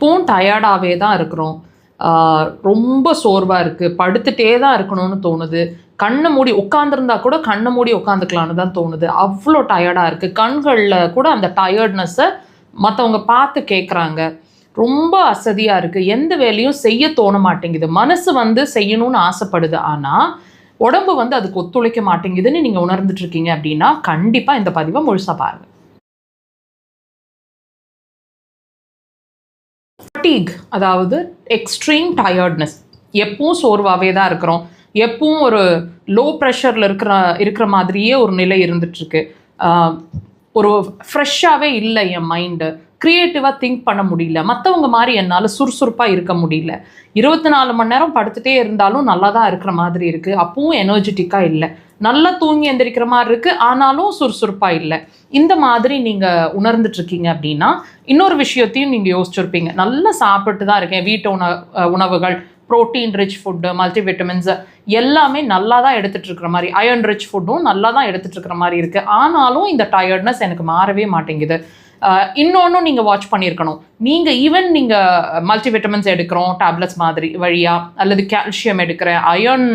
எப்பவும் டயர்டாகவே தான் இருக்கிறோம், ரொம்ப சோர்வாக இருக்குது, படுத்துகிட்டே தான் இருக்கணும்னு தோணுது, கண்ணை மூடி உட்காந்துருந்தா கூட கண்ணை மூடி உட்காந்துக்கலான்னு தான் தோணுது, அவ்வளோ டயர்டாக இருக்குது, கண்களில் கூட அந்த டயர்ட்னஸை மற்றவங்க பார்த்து கேட்குறாங்க, ரொம்ப அசதியாக இருக்குது, எந்த வேலையும் செய்ய தோண மாட்டேங்குது, மனசு வந்து செய்யணும்னு ஆசைப்படுது, ஆனால் உடம்பு வந்து அதுக்கு ஒத்துழைக்க மாட்டேங்குதுன்னு நீங்கள் உணர்ந்துட்டு இருக்கீங்க அப்படின்னா கண்டிப்பாக இந்த பதிவை முழுசாக பாருங்கள். ஃபட்டீக், அதாவது எக்ஸ்ட்ரீம் டயர்ட்னஸ், எப்பவும் சோர்வாகவே தான் இருக்கிறோம், எப்பவும் ஒரு லோ ப்ரெஷரில் இருக்கிற மாதிரியே ஒரு நிலை இருந்துகிட்ருக்கு, ஒரு ஃப்ரெஷ்ஷாகவே இல்லை, என் மைண்டு க்ரியேட்டிவாக திங்க் பண்ண முடியல, மற்றவங்க மாதிரி என்னால் சுறுசுறுப்பாக இருக்க முடியல, 24 மணி நேரம் படுத்துகிட்டே இருந்தாலும் நல்லா தான் இருக்கிற மாதிரி இருக்குது, அப்பவும் எனர்ஜெட்டிக்காக இல்லை, நல்லா தூங்கி எந்திரிக்கிற மாதிரி இருக்குது, ஆனாலும் சுறுசுறுப்பாக இல்லை, இந்த மாதிரி நீங்கள் உணர்ந்துட்டுருக்கீங்க அப்படின்னா இன்னொரு விஷயத்தையும் நீங்கள் யோசிச்சுருப்பீங்க, நல்லா சாப்பிட்டு தான் இருக்கேன், வீட்டு உணவுகள், ப்ரோட்டீன் ரிச் ஃபுட்டு, மல்டிவிட்டமின்ஸு எல்லாமே நல்லா தான் எடுத்துகிட்டு இருக்கிற மாதிரி, அயர்ன் ரிச் ஃபுட்டும் நல்லா தான் எடுத்துகிட்டு இருக்கிற மாதிரி இருக்குது, ஆனாலும் இந்த டயர்ட்னஸ் எனக்கு மாறவே மாட்டேங்குது. இன்னொன்றும் நீங்கள் வாட்ச் பண்ணியிருக்கணும், நீங்கள் மல்டிவிட்டமின்ஸ் எடுக்கிறோம் டேப்லெட்ஸ் மாதிரி வழியாக, அல்லது கால்சியம் எடுக்கிறேன், அயர்ன்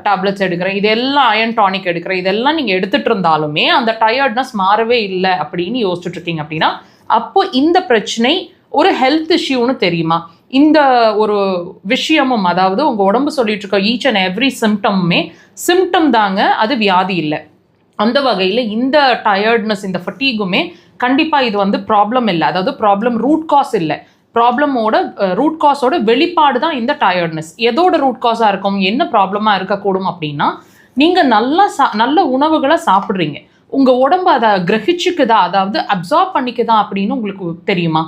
டேப்லெட்ஸ் எடுக்கிறேன், இதெல்லாம் அயர்ன் டானிக் எடுக்கிறேன், இதெல்லாம் நீங்கள் எடுத்துகிட்டு இருந்தாலுமே அந்த டயர்ட்னஸ் மாறவே இல்லை அப்படின்னு யோசிச்சுட்டு இருக்கீங்க அப்படின்னா அப்போ இந்த பிரச்சனை ஒரு ஹெல்த் இஷ்யூன்னு தெரியுமா? இந்த ஒரு விஷயமும், அதாவது உங்கள் உடம்பு சொல்லிட்டு இருக்க ஈச் அண்ட் எவ்ரி சிம்டமுமே சிம்டம் தாங்க, அது வியாதி இல்லை. அந்த வகையில் இந்த டயர்ட்னஸ், இந்த ஃபட்டீகுமே கண்டிப்பாக இது வந்து ப்ராப்ளம் இல்லை, அதாவது ப்ராப்ளம் ரூட் காஸ் இல்லை, ப்ராப்ளமோட ரூட் காஸோட வெளிப்பாடு தான் இந்த டயர்ட்னஸ். எதோட ரூட் காஸாக இருக்கும், என்ன ப்ராப்ளமாக இருக்கக்கூடும் அப்படின்னா, நீங்கள் நல்ல உணவுகளை சாப்பிட்றீங்க, உங்கள் உடம்பு அதை கிரகிச்சுக்குதா, அதாவது அப்சார்ப் பண்ணிக்குதா அப்படின்னு உங்களுக்கு தெரியுமா?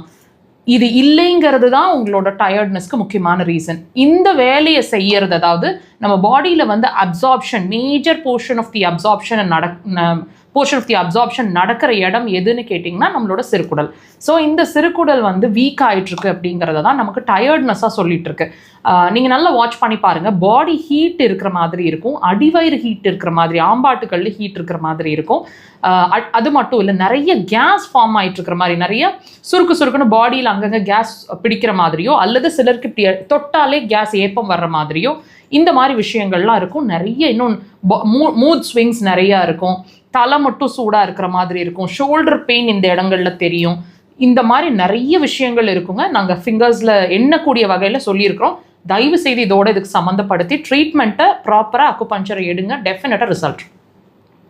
இது இல்லைங்கிறது தான் உங்களோட டயர்ட்னஸ்க்கு முக்கியமான ரீசன். இந்த வேலையை செய்யறது, அதாவது நம்ம பாடியில் வந்து absorption, major portion of the absorption நடக்கிற இடம் எதுன்னு கேட்டிங்கன்னா நம்மளோட சிறுகுடல். ஸோ இந்த சிறுகுடல் வந்து வீக் ஆகிட்டுருக்கு அப்படிங்கிறத தான் நமக்கு டயர்ட்னஸாக சொல்லிட்டு இருக்கு. நீங்கள் நல்லா வாட்ச் பண்ணி பாருங்கள், பாடி ஹீட் இருக்கிற மாதிரி இருக்கும், அடிவயிறு ஹீட் இருக்கிற மாதிரி, ஆம்பாட்டுகளில் ஹீட் இருக்கிற மாதிரி இருக்கும். அது மட்டும் இல்லை, நிறைய கேஸ் ஃபார்ம் ஆகிட்டு இருக்கிற மாதிரி, நிறைய சுருக்குன்னு பாடியில் அங்கங்கே கேஸ் பிடிக்கிற மாதிரியோ, அல்லது சிலருக்கு இப்படி தொட்டாலே கேஸ் ஏப்பம் வர்ற மாதிரியோ இந்த மாதிரி விஷயங்கள்லாம் இருக்கும். நிறைய இன்னும் மூட் ஸ்விங்ஸ் நிறையா இருக்கும், தலை மட்டும் சூடாக இருக்கிற மாதிரி இருக்கும், ஷோல்டர் பெயின் இந்த இடங்களில் தெரியும், இந்த மாதிரி நிறைய விஷயங்கள் இருக்குங்க. நாங்கள் ஃபிங்கர்ஸில் எண்ணக்கூடிய வகையில் சொல்லியிருக்கிறோம். தயவு செய்து இதுக்கு சம்மந்தப்படுத்தி ட்ரீட்மெண்ட்டை ப்ராப்பராக அக்குபஞ்சரை எடுங்க, டெஃபினட்டாக ரிசல்ட்.